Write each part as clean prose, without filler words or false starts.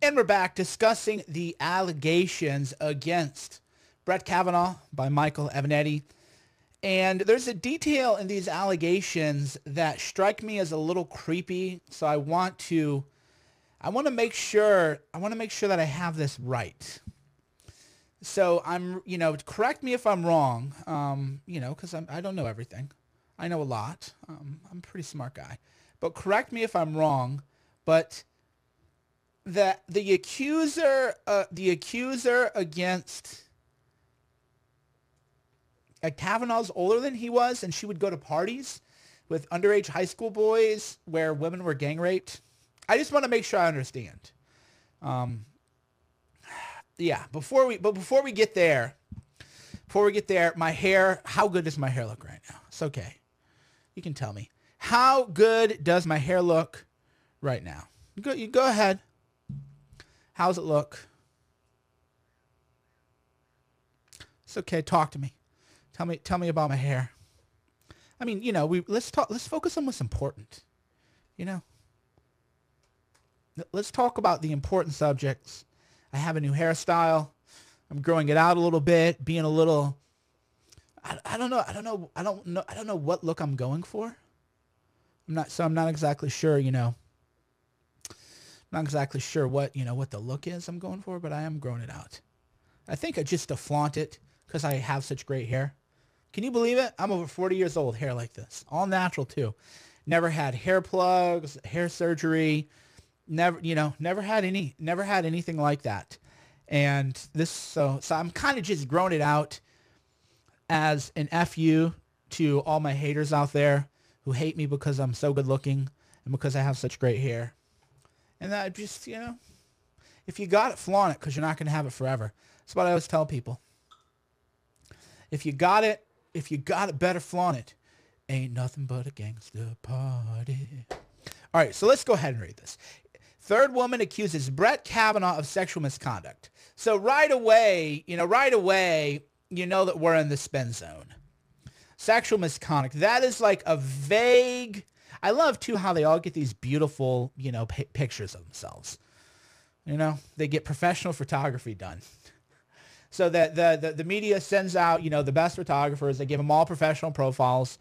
And we're back discussing the allegations against Brett Kavanaugh by Michael Avenatti. And there's a detail in these allegations that strike me as a little creepy. So I want to make sure that I have this right. So correct me if I'm wrong, because I don't know everything. I know a lot. I'm a pretty smart guy. But correct me if I'm wrong, but that the accuser against Kavanaugh's older than he was, and she would go to parties with underage high school boys where women were gang raped. I just want to make sure I understand. Before we get there, my hair, how good does my hair look right now? It's okay. You can tell me. How good does my hair look right now? You go ahead. How's it look? It's okay. Talk to me. Tell me about my hair. I mean, let's focus on what's important. Let's talk about the important subjects. I have a new hairstyle. I'm growing it out a little bit, being a little I don't know what look I'm going for. I'm not exactly sure, not exactly sure what the look is I'm going for, but I am growing it out. I think just to flaunt it because I have such great hair. Can you believe it? I'm over 40 years old, hair like this. All natural too. Never had hair plugs, hair surgery. Never had anything like that. And so I'm kind of just growing it out as an FU to all my haters out there who hate me because I'm so good looking and because I have such great hair. And that just, if you got it, flaunt it, because you're not going to have it forever. That's what I always tell people. If you got it, better flaunt it. Ain't nothing but a gangster party. All right, so let's go ahead and read this. Third woman accuses Brett Kavanaugh of sexual misconduct. So right away, you know that we're in the spin zone. Sexual misconduct. That is like a vague... I love, too, how they all get these beautiful, pictures of themselves. They get professional photography done. So that the media sends out, the best photographers. They give them all professional profiles.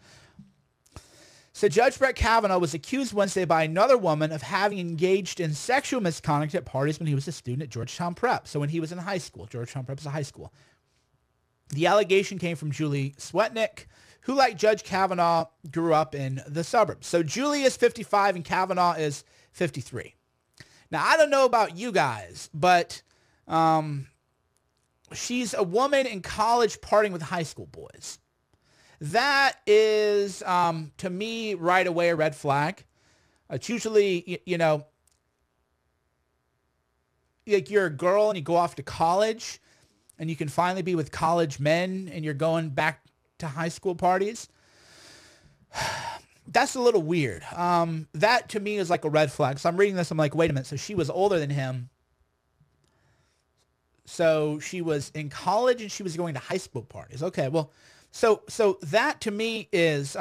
So Judge Brett Kavanaugh was accused Wednesday by another woman of having engaged in sexual misconduct at parties when he was a student at Georgetown Prep. So when he was in high school, Georgetown Prep is a high school. The allegation came from Julie Swetnick, who, like Judge Kavanaugh, grew up in the suburbs. So Julie is 55 and Kavanaugh is 53. Now, I don't know about you guys, but she's a woman in college partying with high school boys. That is, to me, right away a red flag. It's usually, like you're a girl and you go off to college and you can finally be with college men and you're going back to high school parties. That's a little weird. That to me is like a red flag. So I'm reading this. I'm like, wait a minute. So she was older than him. So she was in college and she was going to high school parties. Okay, well, so that to me is,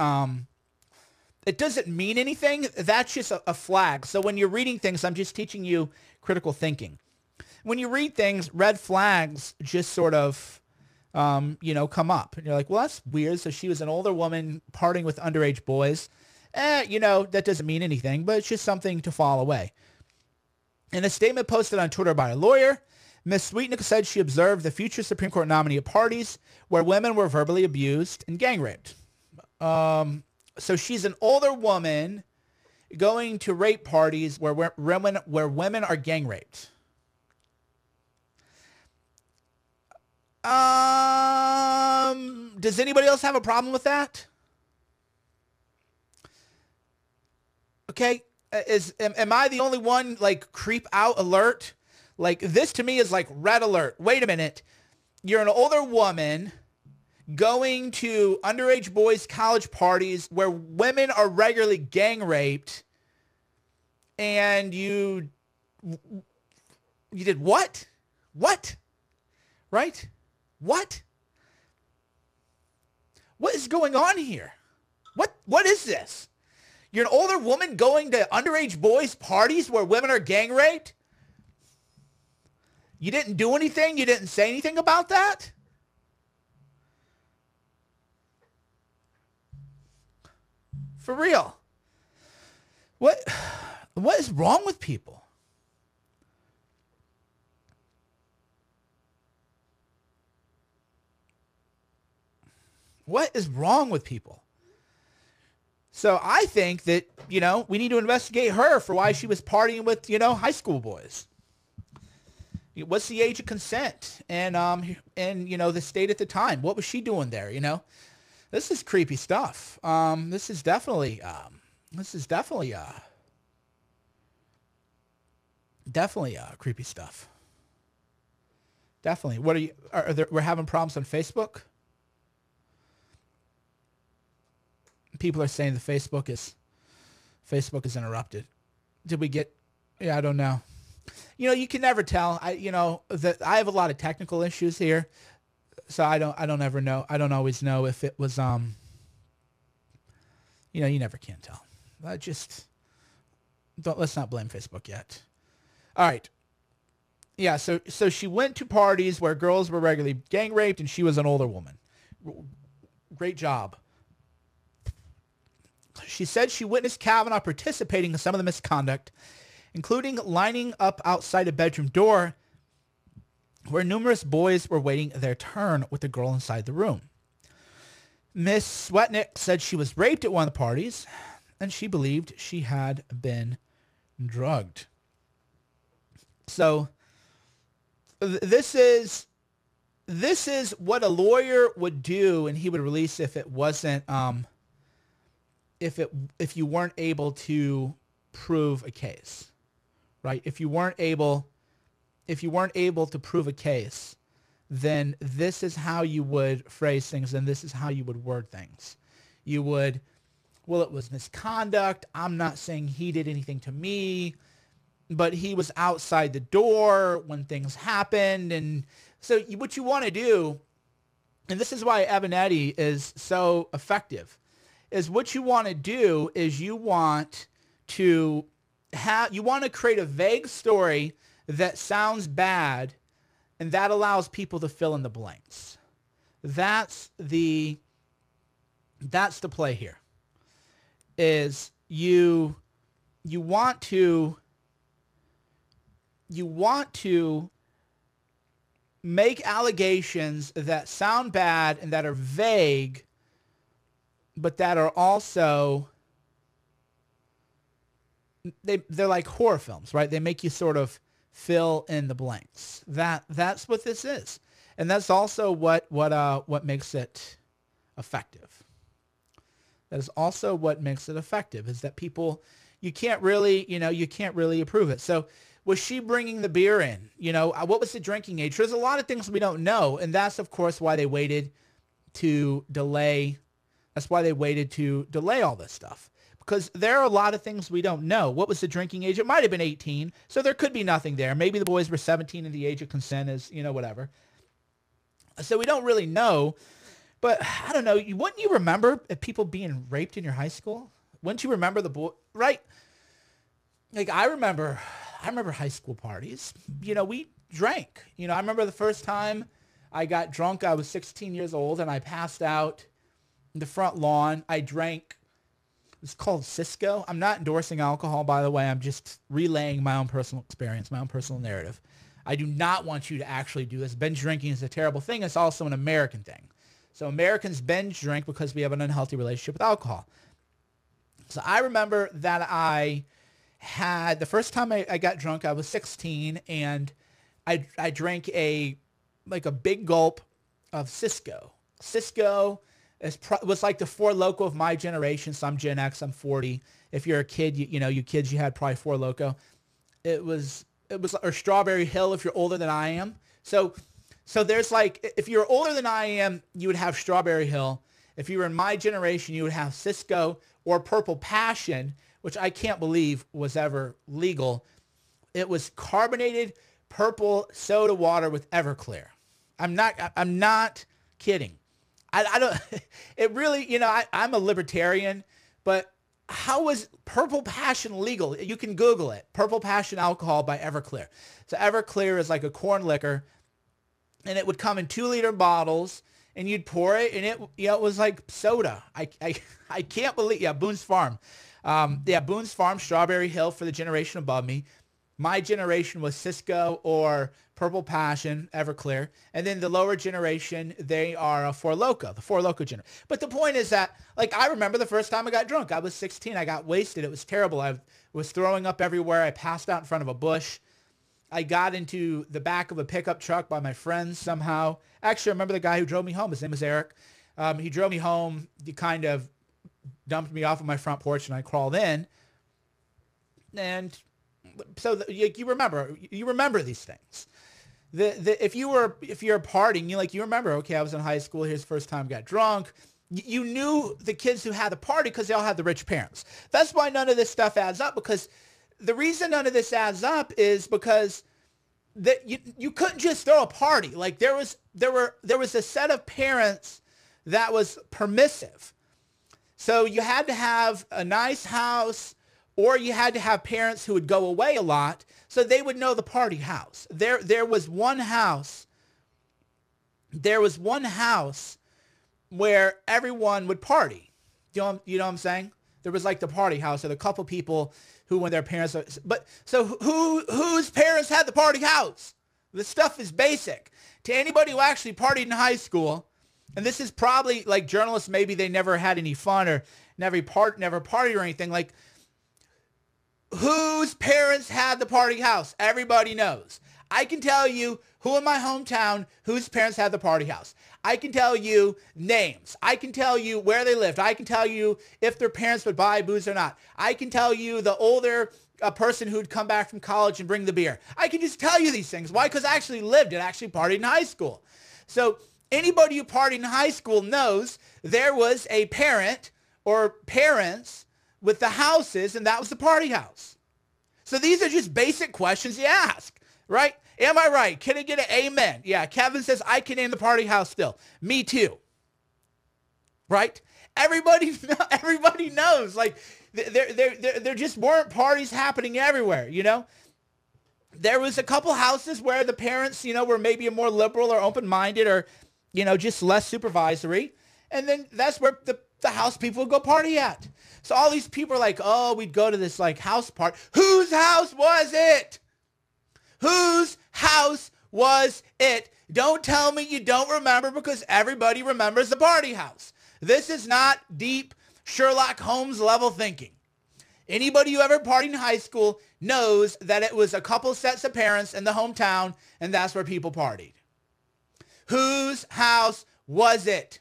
it doesn't mean anything. That's just a flag. So when you're reading things, I'm just teaching you critical thinking. When you read things, red flags just sort of, come up. And you're like, well, that's weird. So she was an older woman partying with underage boys. That doesn't mean anything, but it's just something to file away. In a statement posted on Twitter by a lawyer, Ms. Sweetnick said she observed the future Supreme Court nominee at parties where women were verbally abused and gang raped. So she's an older woman going to rape parties where women are gang raped. Does anybody else have a problem with that? Okay. Am I the only one like creep out alert? Like this to me is like red alert. Wait a minute. You're an older woman going to underage boys' college parties where women are regularly gang raped, and you did what? What? Right? What? What is going on here? What is this? You're an older woman going to underage boys' parties where women are gang raped? You didn't do anything? You didn't say anything about that? For real. What is wrong with people? What is wrong with people? So I think that, we need to investigate her for why she was partying with, high school boys. What's the age of consent? And the state at the time. What was she doing there, This is creepy stuff. This is definitely creepy stuff. Definitely. What we're having problems on Facebook? People are saying the Facebook is interrupted. Did we get? Yeah, I don't know. You can never tell. I have a lot of technical issues here, so I don't ever know. I don't always know if it was you never can tell. Let's not blame Facebook yet. All right. Yeah, so she went to parties where girls were regularly gang raped and she was an older woman. Great job. She said she witnessed Kavanaugh participating in some of the misconduct, including lining up outside a bedroom door where numerous boys were waiting their turn with the girl inside the room. Miss Swetnick said she was raped at one of the parties, and she believed she had been drugged. So this is what a lawyer would do, and he would release if it wasn't if you weren't able to prove a case, right? If you weren't able to prove a case, then this is how you would phrase things, and this is how you would word things. You would, well, it was misconduct. I'm not saying he did anything to me, but he was outside the door when things happened. And so what you want to do, and this is why Avenatti is so effective, is what you want to do is you want to create a vague story that sounds bad, and that allows people to fill in the blanks. That's the play here. Is you want to make allegations that sound bad and that are vague, but that are also they're like horror films, right? They make you sort of fill in the blanks. That's what this is, and that's also what makes it effective. That is also what makes it effective, is that people, you can't really approve it. So was she bringing the beer in? What was the drinking age? There's a lot of things we don't know, and that's of course why they waited to delay. That's why they waited to delay all this stuff. Because there are a lot of things we don't know. What was the drinking age? It might have been 18, so there could be nothing there. Maybe the boys were 17 and the age of consent is, whatever. So we don't really know. But I don't know. Wouldn't you remember people being raped in your high school? Wouldn't you remember the boy? Right? Like I remember high school parties. We drank. I remember the first time I got drunk, I was 16 years old, and I passed out in the front lawn. I drank. It's called Cisco. I'm not endorsing alcohol, by the way. I'm just relaying my own personal experience, my own personal narrative. I do not want you to actually do this. Binge drinking is a terrible thing. It's also an American thing. So Americans binge drink because we have an unhealthy relationship with alcohol. So I remember that the first time I got drunk, I was 16, and I drank a big gulp of Cisco. Cisco was like the Four Loko of my generation. So I'm Gen X, I'm 40. If you're a kid, you kids, you had probably Four Loko. It was or Strawberry Hill if you're older than I am. So there's if you're older than I am, you would have Strawberry Hill. If you were in my generation, you would have Cisco or Purple Passion, which I can't believe was ever legal. It was carbonated purple soda water with Everclear. I'm not kidding. I don't, it really, I'm a libertarian, but how was Purple Passion legal? You can Google it. Purple Passion alcohol by Everclear. So Everclear is like a corn liquor, and it would come in 2-liter bottles, and you'd pour it, and it was like soda. I can't believe, Boone's Farm. Boone's Farm, Strawberry Hill for the generation above me. My generation was Cisco or Purple Passion, Everclear. And then the lower generation, they are Four Loko, the Four Loko generation. But the point is that, like, I remember the first time I got drunk. I was 16. I got wasted. It was terrible. I was throwing up everywhere. I passed out in front of a bush. I got into the back of a pickup truck by my friends somehow. Actually, I remember the guy who drove me home. His name was Eric. He drove me home. He kind of dumped me off of my front porch, and I crawled in. And so you remember these things. If you're partying, you remember, okay, I was in high school. Here's the first time I got drunk. You knew the kids who had the party because they all had the rich parents. That's why none of this stuff adds up, because the reason none of this adds up is because that you couldn't just throw a party. Like there was a set of parents that was permissive. So you had to have a nice house, or you had to have parents who would go away a lot so they would know the party house. There was one house where everyone would party. You know what I'm saying? There was like the party house, or the couple people who, when their parents, but so whose parents had the party house? This stuff is basic to anybody who actually partied in high school. And this is probably like journalists, maybe they never had any fun or never partied or anything. Like, whose parents had the party house? Everybody knows. I can tell you who in my hometown, whose parents had the party house. I can tell you names. I can tell you where they lived. I can tell you if their parents would buy booze or not. I can tell you the older person who'd come back from college and bring the beer. I can just tell you these things. Why? Because I actually lived it, actually partied in high school. So anybody who partied in high school knows there was a parent or parents with the houses, and that was the party house. So these are just basic questions you ask, right? Am I right? Can I get an amen? Yeah, Kevin says, I can name the party house still. Me too. Right? Everybody knows. Like, there just weren't parties happening everywhere, you know? There was a couple houses where the parents, were maybe more liberal or open-minded or, just less supervisory. And then that's where the house people would go party at. So all these people are like, oh, we'd go to this like house party. Whose house was it? Whose house was it? Don't tell me you don't remember, because everybody remembers the party house. This is not deep Sherlock Holmes level thinking. Anybody who ever partied in high school knows that it was a couple sets of parents in the hometown, and that's where people partied. Whose house was it?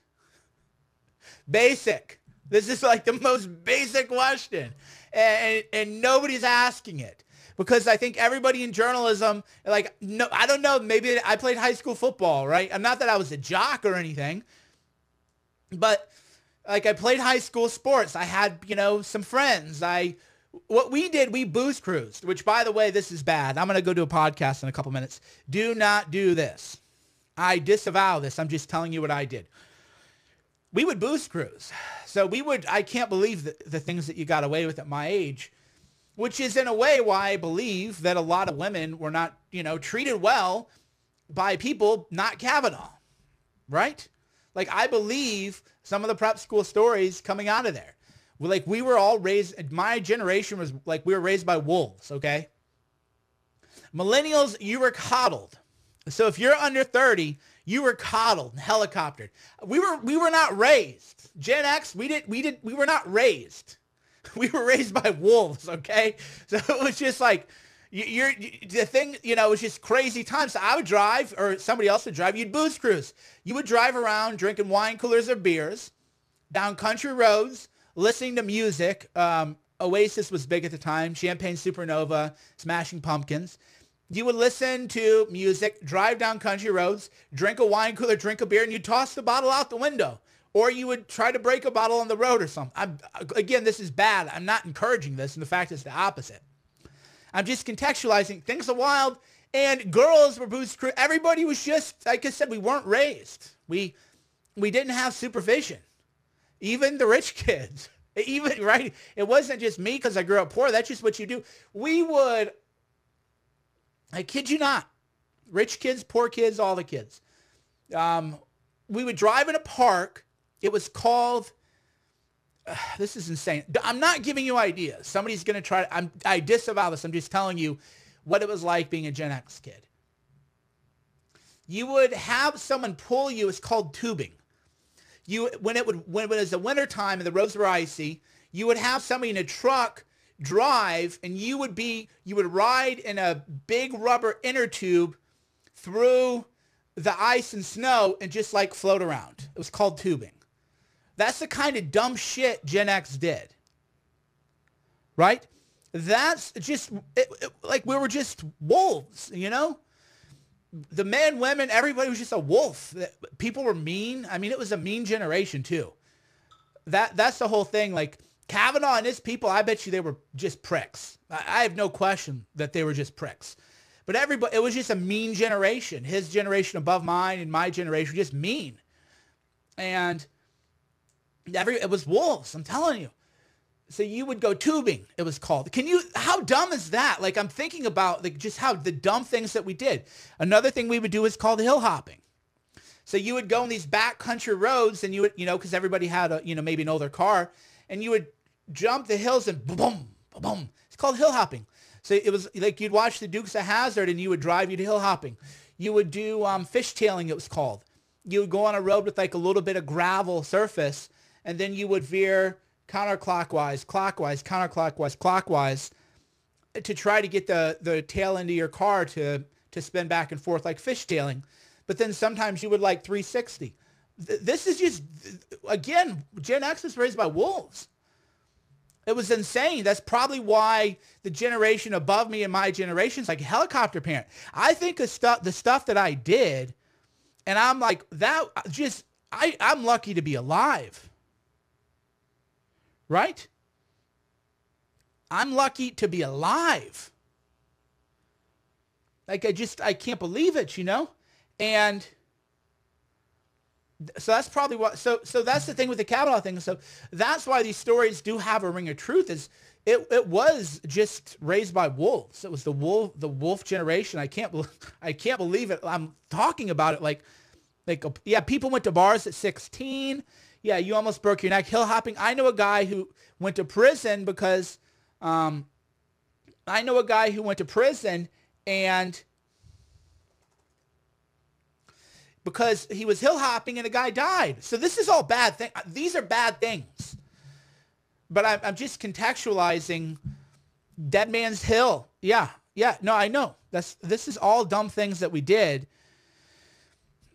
Basic. This is like the most basic question, and nobody's asking it, because I think everybody in journalism, like, no, I don't know, maybe I played high school football, right? I'm not that I was a jock or anything, but like I played high school sports. I had, some friends. What we did, we booze cruised, which, by the way, this is bad. I'm going to go do a podcast in a couple minutes. Do not do this. I disavow this. I'm just telling you what I did. We would booze cruise. So I can't believe the things that you got away with at my age, which is in a way why I believe that a lot of women were not, treated well by people, not Kavanaugh, right? Like, I believe some of the prep school stories coming out of there. Like, we were all raised, my generation was like, we were raised by wolves, okay? Millennials, you were coddled. So if you're under 30, you were coddled and helicoptered. We were not raised. Gen X, we were not raised. We were raised by wolves, okay? So it was just like, the thing, it was just crazy times. So I would drive, or somebody else would drive. You'd booze cruise. You would drive around drinking wine coolers or beers down country roads, listening to music. Oasis was big at the time. Champagne Supernova, Smashing Pumpkins. You would listen to music, drive down country roads, drink a wine cooler, drink a beer, and you'd toss the bottle out the window. Or you would try to break a bottle on the road or something. Again, this is bad. I'm not encouraging this, and the fact is the opposite. I'm just contextualizing. Things are wild, and girls were booze cruise. Everybody was just, like I said, we weren't raised. We didn't have supervision. Even the rich kids. Even, right? It wasn't just me because I grew up poor. That's just what you do. We would, I kid you not, rich kids, poor kids, all the kids. We would drive in a park. It was called, this is insane. I'm not giving you ideas. Somebody's going to try, I disavow this. I'm just telling you what it was like being a Gen X kid. You would have someone pull you. It's called tubing. When it was the winter time and the roads were icy, you would have somebody in a truck drive, and you would ride in a big rubber inner tube through the ice and snow and just like float around. It was called tubing. That's the kind of dumb shit Gen X did. Right? That's just, like we were just wolves, you know? The men, women, everybody was just a wolf. People were mean. I mean, it was a mean generation too. That's the whole thing. Like Kavanaugh and his people, I bet you they were just pricks. I have no question that they were just pricks. But everybody, it was just a mean generation. His generation above mine and my generation, just mean. And it was wolves, I'm telling you. So you would go tubing, it was called. How dumb is that? Like I'm thinking about like just how the dumb things that we did. Another thing we would do is called hill hopping. So you would go on these backcountry roads and you would, because everybody had maybe an older car, and you would jump the hills and boom, boom. It's called hill hopping. So it was like you'd watch the Dukes of Hazzard and you would drive you to hill hopping. You would do fishtailing, it was called. You would go on a road with like a little bit of gravel surface, and then you would veer counterclockwise, clockwise, counterclockwise, clockwise to try to get the tail end of your car to spin back and forth like fishtailing. But then sometimes you would like 360. This is just, again, Gen X was raised by wolves. It was insane. That's probably why the generation above me and my generation is like a helicopter parent. I think the stuff that I did, and I'm like, I'm lucky to be alive. Right? I'm lucky to be alive. Like I can't believe it, And so that's probably what, so that's the thing with the Kavanaugh thing. So that's why these stories do have a ring of truth, is it was just raised by wolves. It was the wolf generation. I can't believe it. I'm talking about it like, yeah, people went to bars at 16. Yeah, you almost broke your neck hill hopping. I know a guy who went to prison because, and because he was hill hopping and a guy died. So this is all bad things. These are bad things. But I'm just contextualizing Dead Man's Hill. Yeah, no, I know. This is all dumb things that we did.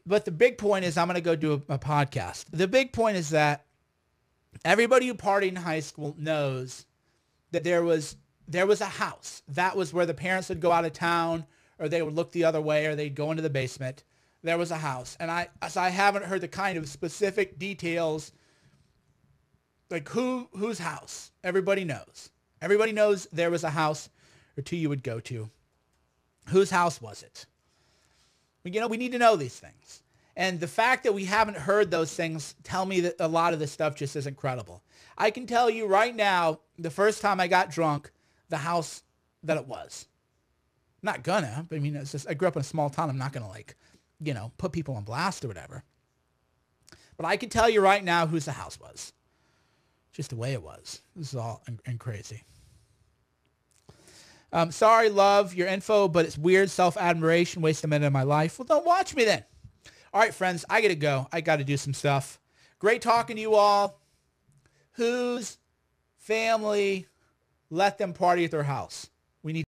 But the big point is, I'm going to go do a podcast. The big point is that everybody who partied in high school knows that there was a house. That was where the parents would go out of town, or they would look the other way, or they'd go into the basement. There was a house. And I haven't heard the kind of specific details, like whose house. Everybody knows. Everybody knows there was a house or two you would go to. Whose house was it? We need to know these things. And the fact that we haven't heard those things tell me that a lot of this stuff just isn't credible. I can tell you right now, the first time I got drunk, the house that it was. I'm not gonna, but I mean, it's just, I grew up in a small town. I'm not gonna put people on blast or whatever. But I can tell you right now whose the house was. Just the way it was. This is all and crazy. Sorry, love your info, but it's weird self-admiration. Waste a minute of my life. Well, don't watch me then. All right, friends, I got to go. I got to do some stuff. Great talking to you all. Whose family let them party at their house?